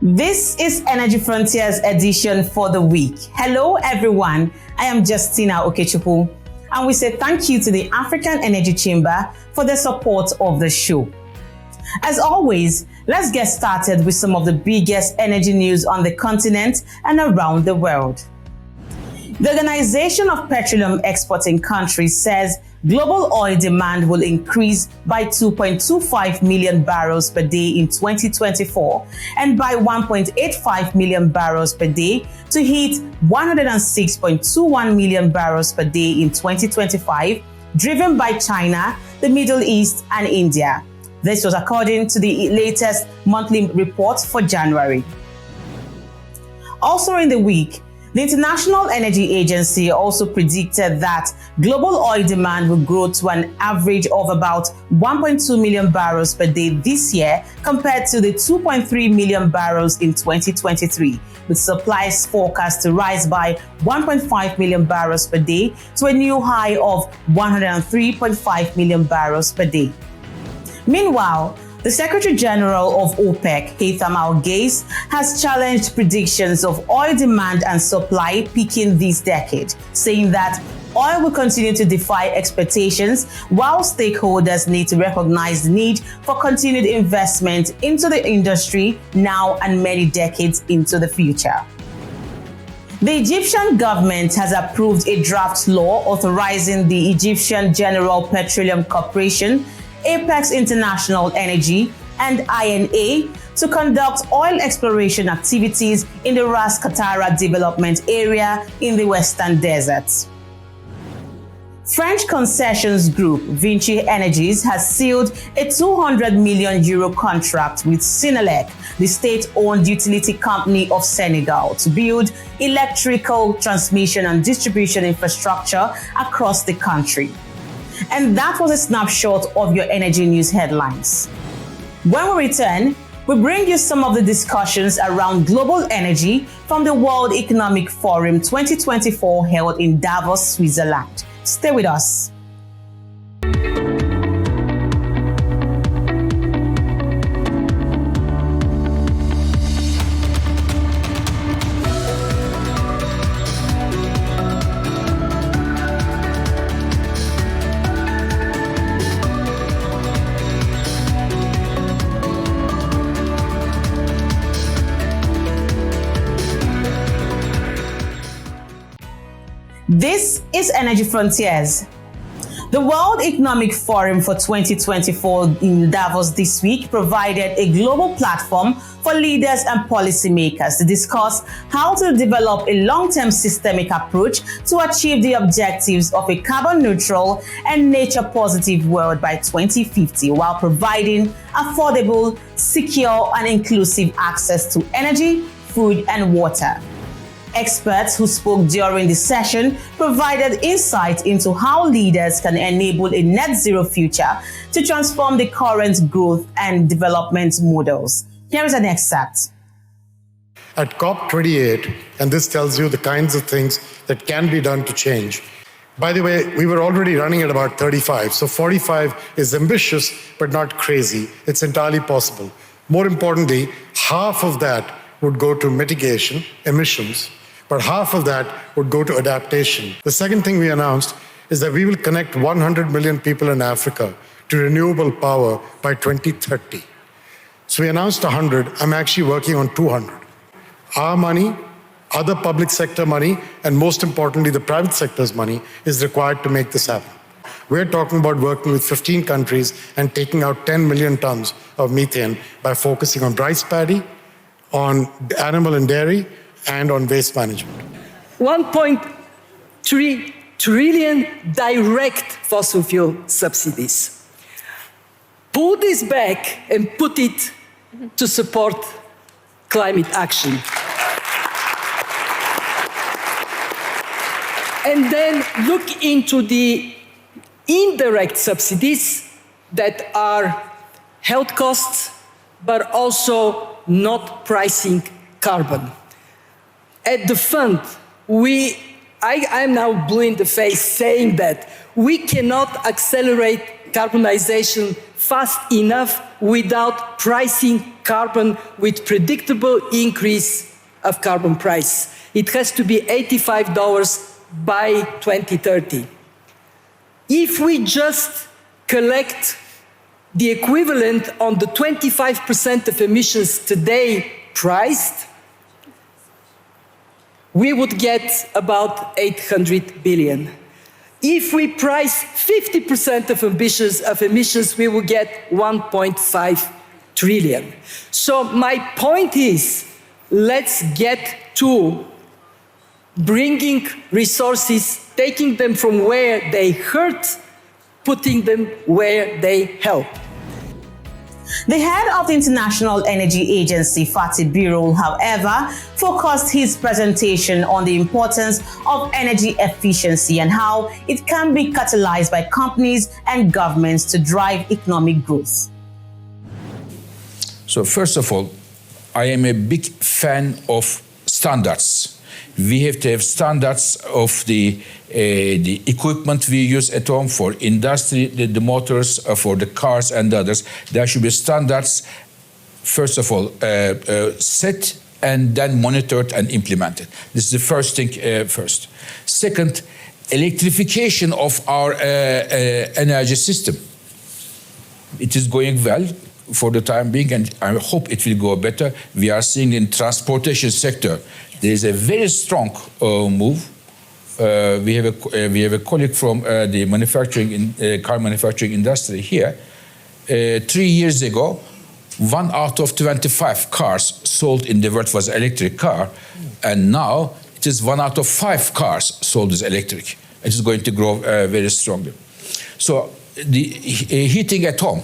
This is Energy Frontiers edition for the week. Hello everyone, I am Justina Okechukwu, and we say thank you to the African Energy Chamber for the support of the show. As always, let's get started with some of the biggest energy news on the continent and around the world. The Organization of Petroleum Exporting Countries says global oil demand will increase by 2.25 million barrels per day in 2024 and by 1.85 million barrels per day to hit 106.21 million barrels per day in 2025, driven by China, the Middle East, and India. This was according to the latest monthly report for January. Also in the week, the International Energy Agency also predicted that global oil demand will grow to an average of about 1.2 million barrels per day this year compared to the 2.3 million barrels in 2023, with supplies forecast to rise by 1.5 million barrels per day to a new high of 103.5 million barrels per day. Meanwhile, the Secretary General of OPEC, Haytham Al-Ghais, has challenged predictions of oil demand and supply peaking this decade, saying that oil will continue to defy expectations while stakeholders need to recognize the need for continued investment into the industry now and many decades into the future. The Egyptian government has approved a draft law authorizing the Egyptian General Petroleum Corporation, Apex International Energy, and INA to conduct oil exploration activities in the Ras Qatara development area in the Western Desert. French concessions group Vinci Energies has sealed a 200 million euro contract with Senelec, the state-owned utility company of Senegal, to build electrical transmission and distribution infrastructure across the country. And that was a snapshot of your energy news headlines. When we return, we bring you some of the discussions around global energy from the World Economic Forum 2024 held in Davos, Switzerland. Stay with us. This is Energy Frontiers. The World Economic Forum for 2024 in Davos this week provided a global platform for leaders and policymakers to discuss how to develop a long-term systemic approach to achieve the objectives of a carbon-neutral and nature-positive world by 2050, while providing affordable, secure, and inclusive access to energy, food, and water. Experts who spoke during the session provided insight into how leaders can enable a net zero future to transform the current growth and development models. Here is an excerpt. At COP28, and this tells you the kinds of things that can be done to change. By the way, we were already running at about 35, so 45 is ambitious but not crazy. It's entirely possible. More importantly, half of that would go to mitigation, emissions, but half of that would go to adaptation. The second thing we announced is that we will connect 100 million people in Africa to renewable power by 2030. So we announced 100, I'm actually working on 200. Our money, other public sector money, and most importantly, the private sector's money is required to make this happen. We're talking about working with 15 countries and taking out 10 million tons of methane by focusing on rice paddy, on animal and dairy, and on waste management. 1.3 trillion direct fossil fuel subsidies. Pull this back and put it to support climate action. And then look into the indirect subsidies that are health costs, but also not pricing carbon. At the fund, I'm now blue in the face saying that we cannot accelerate decarbonization fast enough without pricing carbon with predictable increase of carbon price. It has to be $85 by 2030. If we just collect the equivalent on the 25% of emissions today priced, we would get about 800 billion. If we price 50% of emissions, we will get 1.5 trillion. So my point is, let's get to bringing resources, taking them from where they hurt, putting them where they help. The head of the International Energy Agency, Fatih Birol, however, focused his presentation on the importance of energy efficiency and how it can be catalyzed by companies and governments to drive economic growth. So first of all, I am a big fan of standards. We have to have standards of the equipment we use at home for industry, the motors, for the cars and the others. There should be standards, first of all, set and then monitored and implemented. This is the first thing first. Second, electrification of our energy system. It is going well for the time being, and I hope it will go better. We are seeing in transportation sector, there is a very strong move. We have a colleague from the car manufacturing industry here. 3 years ago, 1 out of 25 cars sold in the world was electric car, and now it is 1 out of 5 cars sold as electric. It is going to grow very strongly. So the heating at home,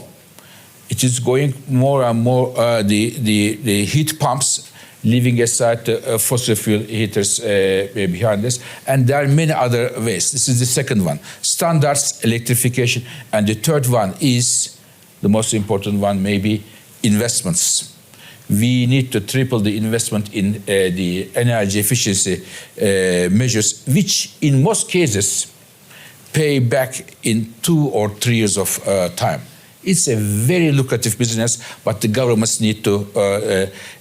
it is going more and more the heat pumps, leaving aside the fossil fuel heaters behind this. And there are many other ways. This is the second one. Standards, electrification. And the third one is, the most important one, maybe investments. We need to triple the investment in the energy efficiency measures, which in most cases pay back in 2 or 3 years of time. It's a very lucrative business, but the governments need to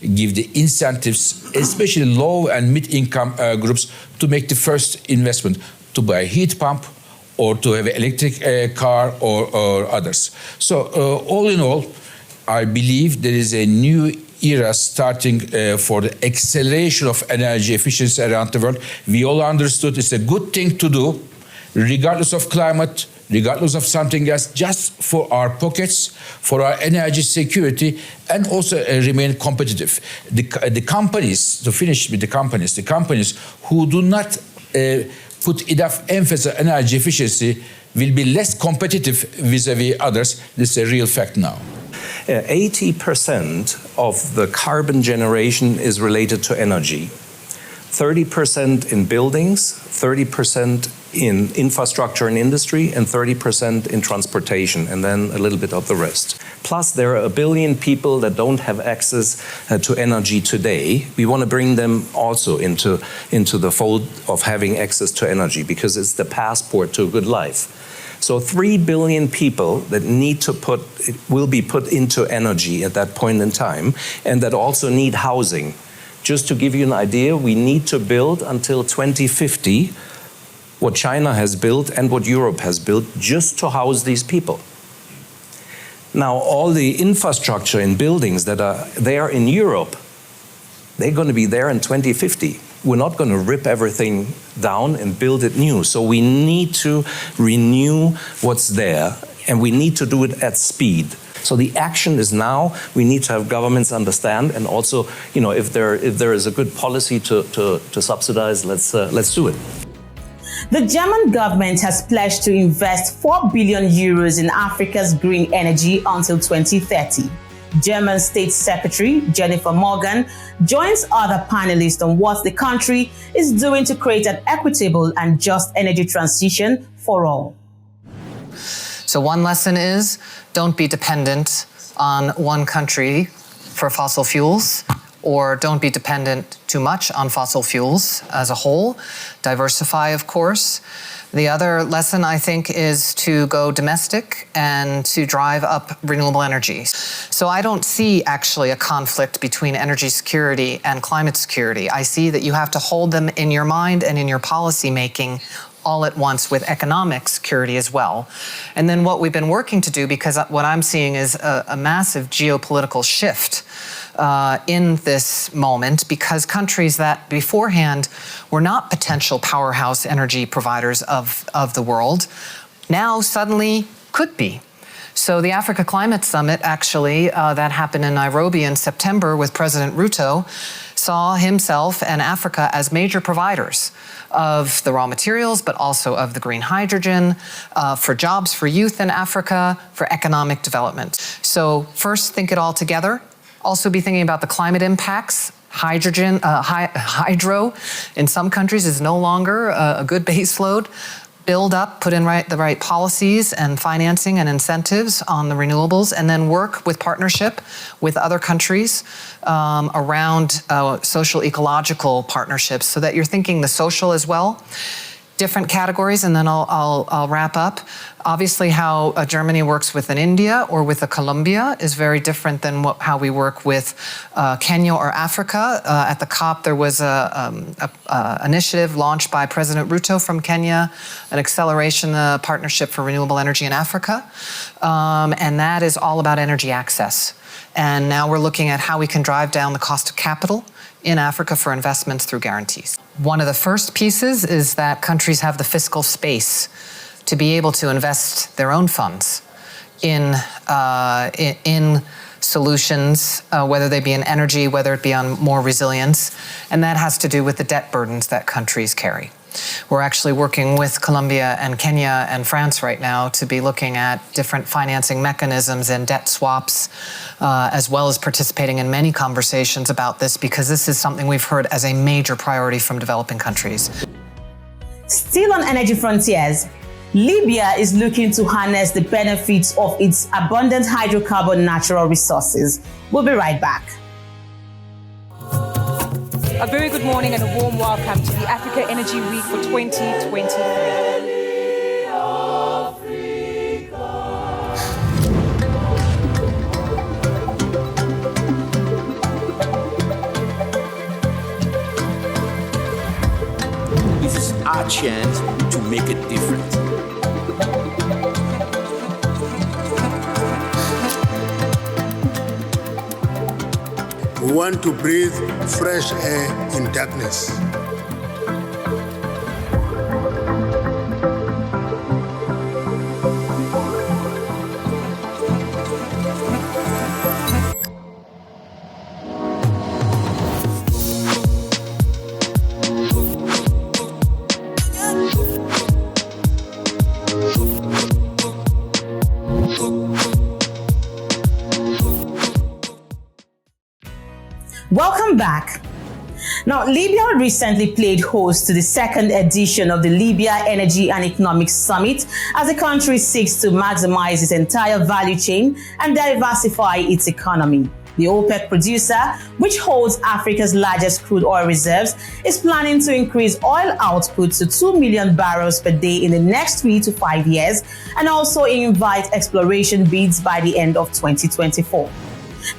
give the incentives, especially low and mid-income groups, to make the first investment, to buy a heat pump or to have an electric car or others. So all in all, I believe there is a new era starting for the acceleration of energy efficiency around the world. We all understood it's a good thing to do, regardless of climate, regardless of something else, just for our pockets, for our energy security, and also remain competitive. The companies, to finish with the companies who do not put enough emphasis on energy efficiency will be less competitive vis-à-vis others. This is a real fact now. 80% of the carbon generation is related to energy. 30% in buildings, 30% in infrastructure and industry, and 30% in transportation, and then a little bit of the rest. Plus, there are 1 billion people that don't have access to energy today. We want to bring them also into the fold of having access to energy, because it's the passport to a good life. So 3 billion people that will be put into energy at that point in time, and that also need housing. Just to give you an idea, we need to build until 2050 what China has built and what Europe has built just to house these people. Now, all the infrastructure in buildings that are there in Europe, they're going to be there in 2050. We're not going to rip everything down and build it new. So we need to renew what's there, and we need to do it at speed. So the action is now. We need to have governments understand, and also, if there is a good policy to subsidize, let's do it. The German government has pledged to invest 4 billion euros in Africa's green energy until 2030. German State Secretary Jennifer Morgan joins other panelists on what the country is doing to create an equitable and just energy transition for all. So one lesson is, don't be dependent on one country for fossil fuels, or don't be dependent too much on fossil fuels as a whole. Diversify, of course. The other lesson, I think, is to go domestic and to drive up renewable energy. So I don't see actually a conflict between energy security and climate security. I see that you have to hold them in your mind and in your policy making all at once with economic security as well. And then what we've been working to do, because what I'm seeing is a massive geopolitical shift in this moment, because countries that beforehand were not potential powerhouse energy providers of the world now suddenly could be. So the Africa Climate Summit, actually, that happened in Nairobi in September with President Ruto, saw himself and Africa as major providers of the raw materials, but also of the green hydrogen, for jobs for youth in Africa, for economic development. So first, think it all together. Also be thinking about the climate impacts. Hydrogen, hydro in some countries is no longer a good base load. Build up, put in the right policies and financing and incentives on the renewables, and then work with partnership with other countries around social ecological partnerships, so that you're thinking the social as well. Different categories, and then I'll wrap up. Obviously, how Germany works with an India or with a Colombia is very different than how we work with Kenya or Africa. At the COP, there was an initiative launched by President Ruto from Kenya, an acceleration partnership for renewable energy in Africa, and that is all about energy access. And now we're looking at how we can drive down the cost of capital in Africa for investments through guarantees. One of the first pieces is that countries have the fiscal space to be able to invest their own funds in solutions, whether they be in energy, whether it be on more resilience, and that has to do with the debt burdens that countries carry. We're actually working with Colombia and Kenya and France right now to be looking at different financing mechanisms and debt swaps, as well as participating in many conversations about this, because this is something we've heard as a major priority from developing countries. Still on energy frontiers, Libya is looking to harness the benefits of its abundant hydrocarbon natural resources. We'll be right back. A very good morning and a warm welcome to the Africa Energy Week for 2023. This is our chance to make it different. We want to breathe fresh air in darkness. Welcome back. Now, Libya recently played host to the second edition of the Libya Energy and Economic Summit as the country seeks to maximize its entire value chain and diversify its economy. The OPEC producer, which holds Africa's largest crude oil reserves, is planning to increase oil output to 2 million barrels per day in the next 3 to 5 years, and also invite exploration bids by the end of 2024.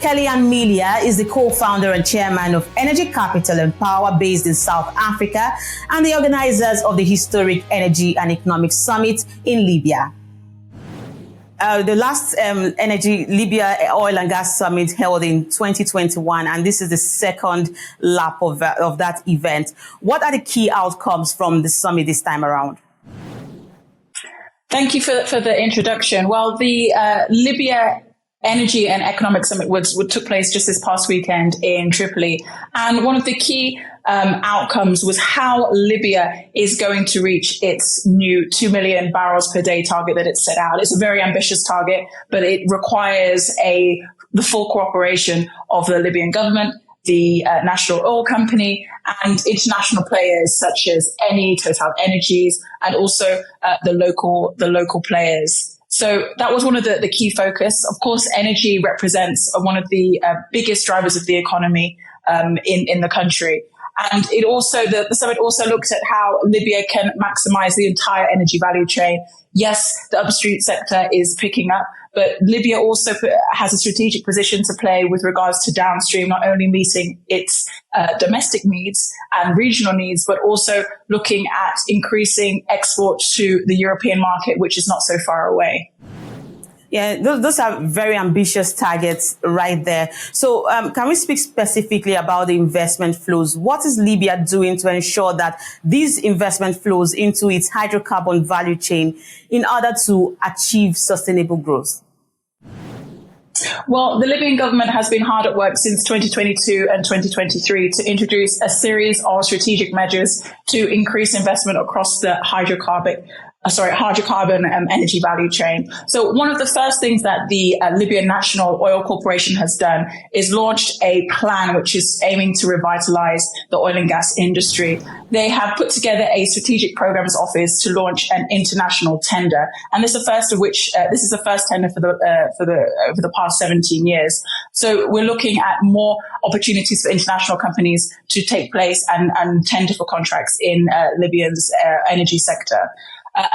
Kelly-Ann Mealia is the co-founder and chairman of Energy Capital and Power based in South Africa and the organizers of the historic Energy and Economic Summit in Libya. The last Libya Oil and Gas Summit held in 2021, and this is the second lap of that event. What are the key outcomes from the summit this time around? Thank you for the introduction. Well, the Libya Energy and Economic Summit took place just this past weekend in Tripoli. And one of the key outcomes was how Libya is going to reach its new 2 million barrels per day target that it set out. It's a very ambitious target, but it requires the full cooperation of the Libyan government, the national oil company, and international players such as Eni, Total Energies, and also the local players. So that was one of the key focus. Of course, energy represents one of the biggest drivers of the economy in the country. And it also, the summit also looked at how Libya can maximize the entire energy value chain. Yes, the upstream sector is picking up, but Libya also has a strategic position to play with regards to downstream, not only meeting its domestic needs and regional needs, but also looking at increasing exports to the European market, which is not so far away. Yeah, those are very ambitious targets right there. So can we speak specifically about the investment flows? What is Libya doing to ensure that these investment flows into its hydrocarbon value chain in order to achieve sustainable growth? Well, the Libyan government has been hard at work since 2022 and 2023 to introduce a series of strategic measures to increase investment across the hydrocarbon energy value chain. So one of the first things that the Libyan National Oil Corporation has done is launched a plan which is aiming to revitalize the oil and gas industry. They have put together a strategic programs office to launch an international tender, and this is the first tender for the past 17 years. So we're looking at more opportunities for international companies to take place and tender for contracts in Libya's energy sector.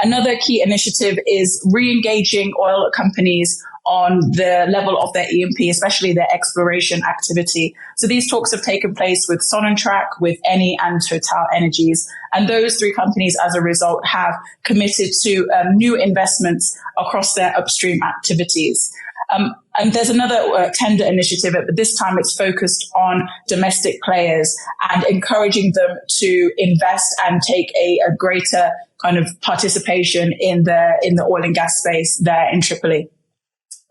Another key initiative is re-engaging oil companies on the level of their E&P, especially their exploration activity. So these talks have taken place with Sonatrach, with Eni and Total Energies. And those three companies, as a result, have committed to new investments across their upstream activities. And there's another tender initiative, but this time it's focused on domestic players and encouraging them to invest and take a greater kind of participation in the oil and gas space there in Tripoli.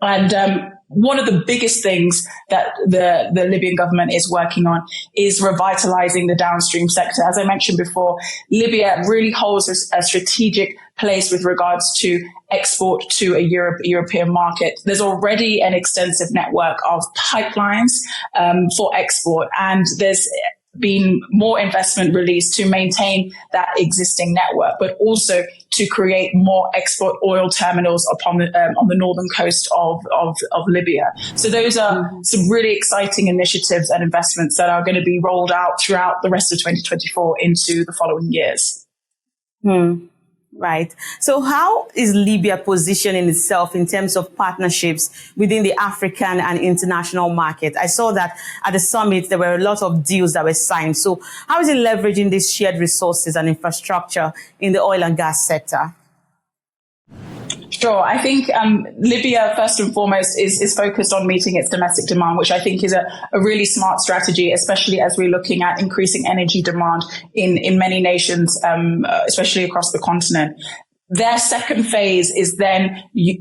And one of the biggest things that the Libyan government is working on is revitalizing the downstream sector. As I mentioned before, Libya really holds a strategic place with regards to export to a European market. There's already an extensive network of pipelines for export, and there's been more investment released to maintain that existing network, but also to create more export oil terminals on the northern coast of Libya. So those are some really exciting initiatives and investments that are going to be rolled out throughout the rest of 2024 into the following years. Right. So how is Libya positioning itself in terms of partnerships within the African and international market? I saw that at the summit, there were a lot of deals that were signed. So how is it leveraging these shared resources and infrastructure in the oil and gas sector? Sure. I think Libya, first and foremost, is focused on meeting its domestic demand, which I think is a really smart strategy, especially as we're looking at increasing energy demand in many nations, especially across the continent. Their second phase is then with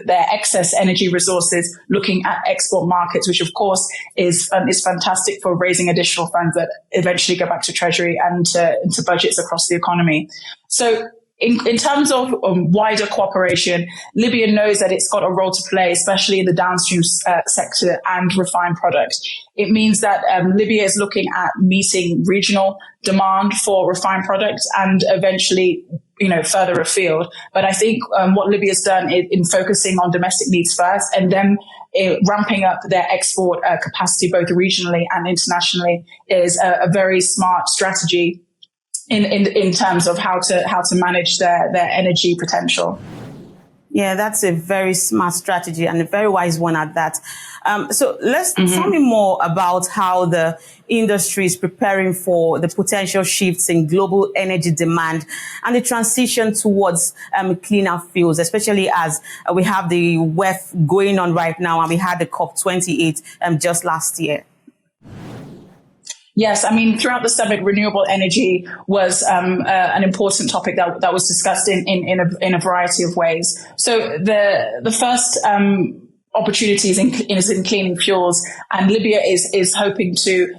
their excess energy resources, looking at export markets, which of course is fantastic for raising additional funds that eventually go back to Treasury and into budgets across the economy. So in terms of wider cooperation, Libya knows that it's got a role to play, especially in the downstream sector and refined products. It means that Libya is looking at meeting regional demand for refined products and eventually, further afield. But I think what Libya has done in focusing on domestic needs first and then ramping up their export capacity both regionally and internationally is a very smart strategy in terms of how to manage their energy potential. Yeah, that's a very smart strategy and a very wise one at that. So tell me more about how the industry is preparing for the potential shifts in global energy demand and the transition towards cleaner fuels, especially as we have the WEF going on right now and we had the COP28 just last year. Yes, I mean, throughout the summit, renewable energy was an important topic that was discussed in a variety of ways. So the first opportunity is in cleaning fuels, and Libya is hoping to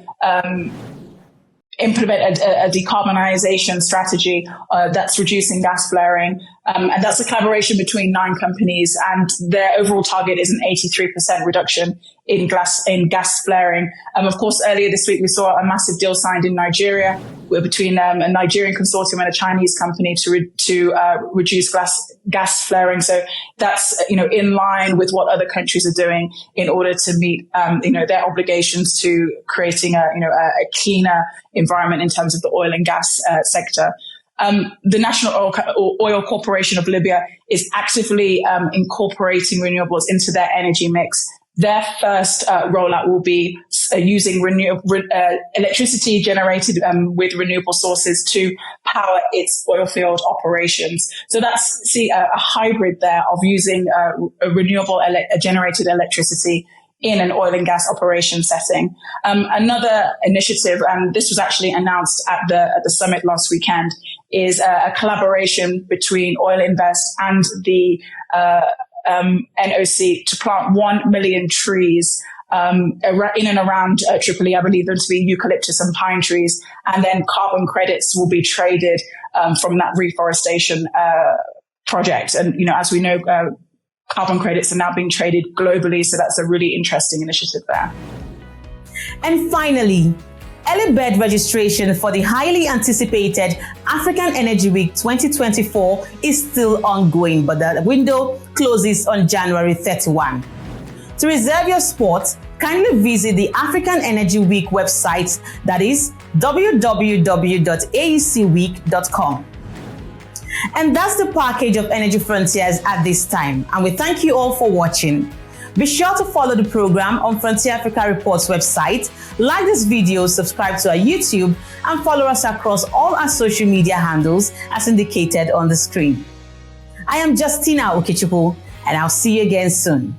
implement a decarbonization strategy that's reducing gas flaring And that's a collaboration between 9 companies, and their overall target is an 83% reduction in gas flaring. Of course, earlier this week, we saw a massive deal signed in Nigeria between a Nigerian consortium and a Chinese company to reduce gas flaring. So that's, in line with what other countries are doing in order to meet, their obligations to creating a cleaner environment in terms of the oil and gas sector. The National Oil Corporation of Libya is actively incorporating renewables into their energy mix. Their first rollout will be using electricity generated with renewable sources to power its oil field operations. So that's a hybrid there of using renewable generated electricity in an oil and gas operation setting. Another initiative, and this was actually announced at the summit last weekend, is a collaboration between Oil Invest and the NOC to plant 1 million trees in and around Tripoli. I believe them to be eucalyptus and pine trees, and then carbon credits will be traded from that reforestation project. And as we know, carbon credits are now being traded globally, so that's a really interesting initiative there. And finally, early bird registration for the highly anticipated African Energy Week 2024 is still ongoing, but the window closes on January 31. To reserve your spot, kindly visit the African Energy Week website, that is www.aecweek.com. And that's the package of Energy Frontiers at this time. And we thank you all for watching. Be sure to follow the program on Frontier Africa Reports website, like this video, subscribe to our YouTube, and follow us across all our social media handles as indicated on the screen. I am Justina Okechukwu, and I'll see you again soon.